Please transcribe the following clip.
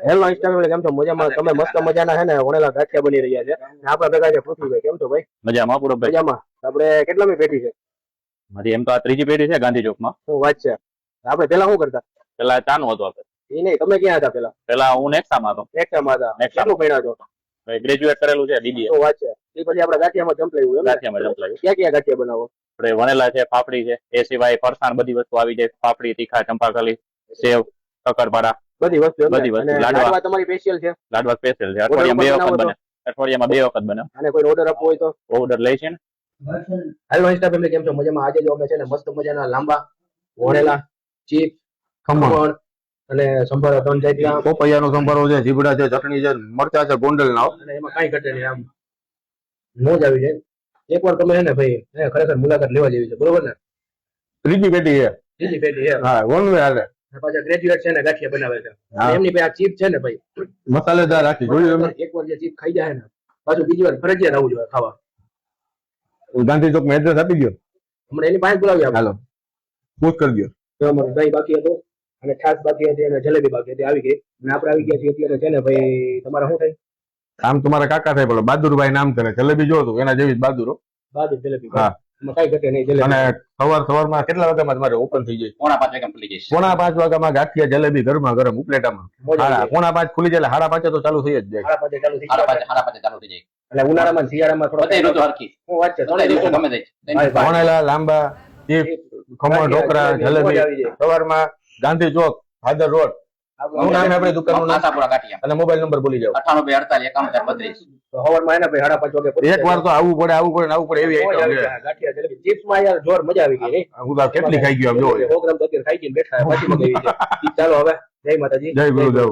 Hello Instagram કેમ છો? મજામાં? તમે મસ્ત મજાના છે ને વણેલા ગાંઠિયા બની રહ્યા છે. આપણા ભેગા છે પૃથ્વીભાઈ. કેમ છો ભાઈ? મજામાં પૂરબભાઈ. મજામાં. આપણે કેટલામી પેઢી છે? મારી એમ તો આ ત્રીજી પેઢી છે ગાંધી ચોકમાં. શું વાત છે? આપણે પેલા શું કરતા? પેલા ચાનું હતું આપણે. એ નહીં, તમે ક્યાં હતા પેલા? પેલા હું નેક્સામાં હતો. નેક્સામાં હતા. કેટલું ભણ્યા છો? ગ્રેજ્યુએટ કરેલું છે બીબીએ. શું વાત છે? એ પછી આપણે ગાંઠિયામાં જંપલાયું એમ? ગાંઠિયામાં જંપલાયું. ક્યાં ક્યાં ગાંઠિયા બનાવો? આપણે વણેલા છે, ફાફડી છે, એ સિવાય ફરસાણ બધી વસ્તુ આવી જાય. ફાફડી, તીખા, ચંપાકલી, સેવ, કકરપારા, બધી વસ્તુ. બધી વસ્તુ. લાડવા તમારી સ્પેશિયલ છે? લાડવા સ્પેશિયલ છે. અઠવાડિયામાં 2 વખત બને. અઠવાડિયામાં 2 વખત બને. અને કોઈ ઓર્ડર આપવો હોય તો ઓર્ડર લઈ છે ને. હેલો ઇન્સ્ટા ફેમિલી કેમ છો? મજામાં? આજે જો અમે છે ને મસ્ત મજાના લાંબા વણેલા ચીપ, ખમણ અને સંભારો 3 જાતના પોપૈયાનો સંભારો છે, જીબડા છે, ચટણી છે, મરચા છે, ગોંડલના. અને એમાં કાંઈ ઘટે નહીં. આમ મોજ આવી જાય. એકવાર તમે છે ને ભાઈ ખરેખર મુલાકાત લેવા જેવી છે. બરોબર ને? ત્રીજી પેટી છે. ત્રીજી પેટી છે. હા, વન વે હાલે. પાછા ગ્રેજ્યુએટ છે ને ગાંઠિયા બનાવે છે. એમની ભાઈ આ ચીપ છે ને ભાઈ મસાલેદાર રાખી જોયું તમે? એકવાર જે ચીપ ખાઈ જાય ને પાછું બીજી વાર ફરજિયાત આવવું જોઈએ ખાવા. ગાંધી ચોક માં એડ્રેસ આપી દો. હમણાં એની પાસે બોલાવી આપણે. હાલો પૂછ કરી દો. તો અમારું દહીં બાકી હતું અને છાશ બાકી હતી અને જલેબી બાકી હતી. આવી ગઈ અને આપણે આવી ગયા છીએ અત્યારે છે ને ભાઈ. તમારે શું થાય? આમ તમારા કાકા થાય બોલો, બહાદુરભાઈ નામ કરે. જલેબી જો તું એના જેવી જ બહાદુરો. બહાદુર જલેબી. હા, એમાં કાંઈ ઘટે નહીં. જલેબી. અને સવારમાં કેટલા વાગ્યામાં તમારે ઓપન થઈ જાય? 4:30 વાગે ખુલી જાય. 4:30 વાગ્યામાં ગાંઠિયા જલેબી ગરમા ગરમ ઉપલેટામાં. 4:30 ખુલી જાય એટલે 5:30 તો ચાલુ થઈ જ જાય. 5:30 ચાલુ થઈ જાય. 5:30 ચાલુ થઈ જાય. એટલે ઉનાળામાં શિયાળામાં થોડો બધી ઋતુ હરખી. શું વાત છે? ત્રણેય ઋતુ ગમે જાય. વણેલા લાંબા ચીપ, ખમણ, ઢોકળા, જલેબી સવારમાં ગાંધી ચોક, ભાદર રોડ. શું નામ છે આપણી દુકાનનું નામ? આશાપુરા ગાંઠિયા. અને મોબાઈલ નંબર બોલી જાવ. 98 248 હવારમાં એને ભાઈ 5:30 વાગે એક વાર તો આવવું પડે એવી આઈટમ છે. ગાંઠિયા જલેબી ચિપ્સમાં યાર જોર મજા આવી ગઈ નહીં? હું તો કેટલી ખાઈ ગયો આમ જોવો. 100 ગ્રામ તો અત્યારે ખાઈ ગઈ બેઠા. પાછી મગાવી છે. ચાલો હવે જય માતાજી, જય ગુરુદેવ.